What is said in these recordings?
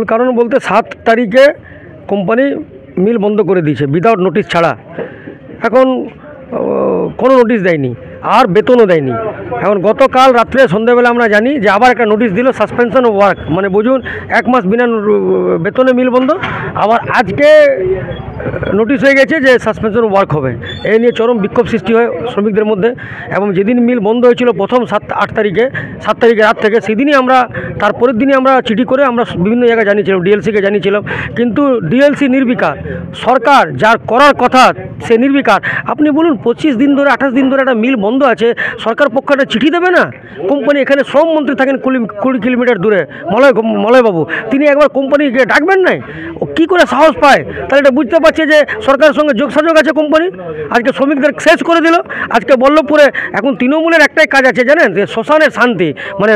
মূল কারণ বলতে 7 তারিখে কোম্পানি মিল বন্ধ করে দিয়েছে উইদাউট নোটিশ ছাড়া। এখন কোনো নোটিশ দেয়নি আর বেতনও দেয়নি। এখন গতকাল রাত্রে সন্ধ্যাবেলা আমরা জানি যে আবার একটা নোটিশ দিল সাসপেনশন অফ ওয়ার্ক, মানে বুঝুন 1 মাস বিনা বেতনে মিল বন্ধ। আবার আজকে নোটিশ হয়ে গেছে যে সাসপেনশন ওয়ার্ক হবে। এই নিয়ে চরম বিক্ষোভ সৃষ্টি হয় শ্রমিকদের মধ্যে। এবং যেদিন মিল বন্ধ হয়েছিল প্রথম 7 তারিখে রাত থেকে, সেদিনই আমরা তারপরের দিনই আমরা চিঠি করে আমরা বিভিন্ন জায়গায় জানিয়েছিলাম, ডিএলসিকে জানিয়েছিলাম, কিন্তু ডিএলসি নির্বিকার। সরকার যার করার কথা সে নির্বিকার। আপনি বলুন 25 দিন ধরে 28 দিন ধরে একটা মিল বন্ধ আছে, সরকার পক্ষ একটা চিঠি দেবে না? কোম্পানি এখানে শ্রমমন্ত্রী থাকেন 20 কিলোমিটার দূরে, মলয়বাবু, তিনি একবার কোম্পানিকে ডাকবেন নাই? ও কী করে সাহস পায়? তাহলে এটা বুঝতে পারছে যে সরকারের সঙ্গে যোগসাযোগ আছে কোম্পানির। আজকে শ্রমিকদের শেষ করে দিল। আজকে বল্লভপুরে এখন তৃণমূলের একটাই কাজ আছে জানেন, যে শ্মশানের শান্তি, মানে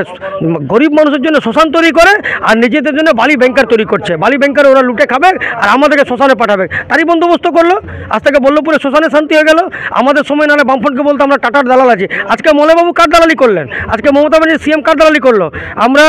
গরিব মানুষের জন্য শ্মশান তৈরি করে আর নিজেদের জন্য বালি ব্যাংকার তৈরি করছে। বালি ব্যাংকার ওরা লুটে খাবে আর আমাদেরকে শ্মশানে পাঠাবে, তারই বন্দোবস্ত করলো। আজ থেকে বল্লভপুরে শ্মশানের শান্তি হয়ে গেল। আমাদের সময় নাহলে বামফ্রন্টকে বলতো আমরা টাটার দালাল আছি। আজকে মলয়বাবু কার দালালি করলেন? আজকে মমতা ব্যানার্জি সিএম কার দালালি করলো? আমরা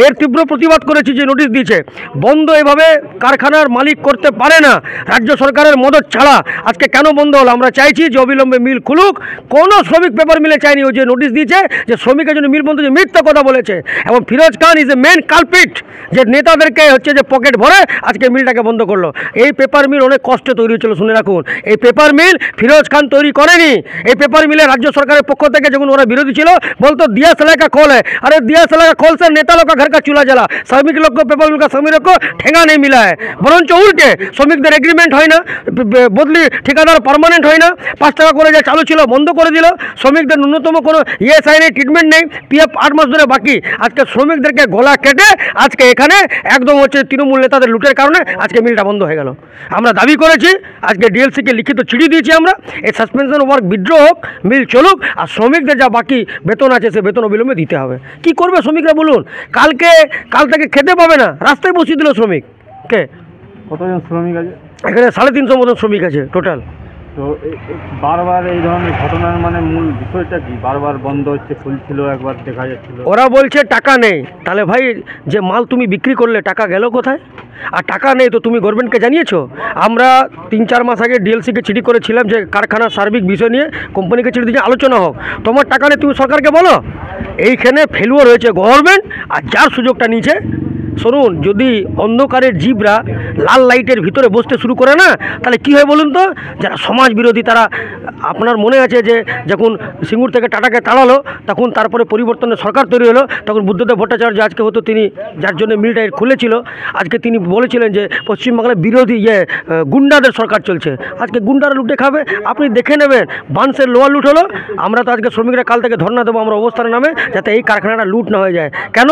এর তীব্র প্রতিবাদ করেছি যে নোটিশ দিয়েছে। বন্ধ এভাবে কারখানার মালিক করতে পারে না রাজ্য সরকারের মদত ছাড়া। আজকে কেন বন্ধ হলো? আমরা চাইছি যে অবিলম্বে মিল খুলুক। কোনো শ্রমিক পেপার মিলে চাইনি। ও যে নোটিশ দিয়েছে যে শ্রমিকের জন্য মিল বন্ধ, যে মিথ্যা কথা বলেছে। এবং ফিরোজ খান ইজ এ মেন কালপিট, যে নেতাদেরকে হচ্ছে যে পকেট ভরে আজকে মিলটাকে বন্ধ করলো। এই পেপার মিল অনেক কষ্টে তৈরি হয়েছিল, শুনে রাখুন। এই পেপার মিল ফিরোজ খান তৈরি করেনি। এই পেপার মিলে রাজ্য সরকারের পক্ষ থেকে যখন ওরা বিরোধী ছিল বলতো दिया सलाई का खोल है। अरे दिया सलाई का खोल से नेता लोग का घर का चूल्हा जला, श्रमिक लोग को पेपर मिल का श्रमिकों को ठेंगा नहीं मिला है। বরঞ্চ উল্টে শ্রমিকদের এগ্রিমেন্ট হয় না, বদলি ঠিকাদার পার্মানেন্ট হয় না, 5 টাকা করে যা চালু ছিল বন্ধ করে দিল। শ্রমিকদের ন্যূনতম কোনো ইএসআই নেই, ট্রিটমেন্ট নেই, পিএফ 8 মাস ধরে বাকি। আজকে শ্রমিকদেরকে গলা কেটে আজকে এখানে একদম হচ্ছে তৃণমূল নেতাদের লুটের কারণে আজকে মিলটা বন্ধ হয়ে গেল। আমরা দাবি করেছি, আজকে ডিএলসিকে লিখিত চিঠি দিয়েছি আমরা, এই সাসপেনশন ওয়ার্ক বিড্র হোক, মিল চলুক, আর শ্রমিকদের যা বাকি বেতন আছে সে বেতন অবিলম্বে দিতে হবে। কি করবে শ্রমিকরা বলুন? কাল থেকে খেতে পাবে না, রাস্তায় বসিয়ে দিল শ্রমিককে। কতজন শ্রমিক আছে এখানে? 350 মতন শ্রমিক আছে টোটাল। তো বারবার এই ধরনের ঘটনার মানে মূল বিষয়টা কি? বারবার বন্ধ হচ্ছে, খুলছিল, একবার দেখা যাচ্ছিল। ওরা বলছে টাকা নেই। তাহলে ভাই, যে মাল তুমি বিক্রি করলে টাকা গেল কোথায়? আর টাকা নেই তো তুমি গভর্নমেন্টকে জানিয়েছো? আমরা 3-4 মাস আগে ডিএলসিকে চিঠি করেছিলাম যে কারখানার সার্বিক বিষয় নিয়ে কোম্পানিকে চিঠি দিয়ে আলোচনা হোক। তোমার টাকা নেই, তুমি সরকারকে বলো। এইখানে ফেলুয়ার হয়েছে গভর্নমেন্ট, আর যার সুযোগটা নিয়েছে। শুনুন, যদি অন্ধকারের জীবরা লাল লাইটের ভিতরে বসতে শুরু করে না, তাহলে কী হয় বলুন তো? যারা সমাজ বিরোধী তারা, আপনার মনে আছে যে যখন সিঙ্গুর থেকে টাটাকে তাড়ালো, তখন তারপরে পরিবর্তনের সরকার তৈরি হলো, তখন বুদ্ধদেব ভট্টাচার্য আজকে হতো, তিনি যার জন্য মিলটা খুলেছিল, আজকে তিনি বলেছিলেন যে পশ্চিমবাংলায় বিরোধী গুন্ডাদের সরকার চলছে। আজকে গুন্ডারা লুটে খাবে, আপনি দেখে নেবেন। বাঁশের লোহা লুট হলো। আমরা তো আজকে শ্রমিকরা কাল থেকে ধর্ণা দেবো আমরা অবস্থানের নামে, যাতে এই কারখানাটা লুট না হয়ে যায়। কেন?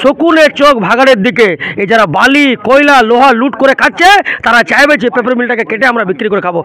শকুনের চোখ ভাগাড়ের দিকে। এই যারা বালি, কয়লা, লোহা লুট করে খাচ্ছে, তারা চাইবে যে পেপার মিলটাকে কেটে আমরা বিক্রি করে খাবো।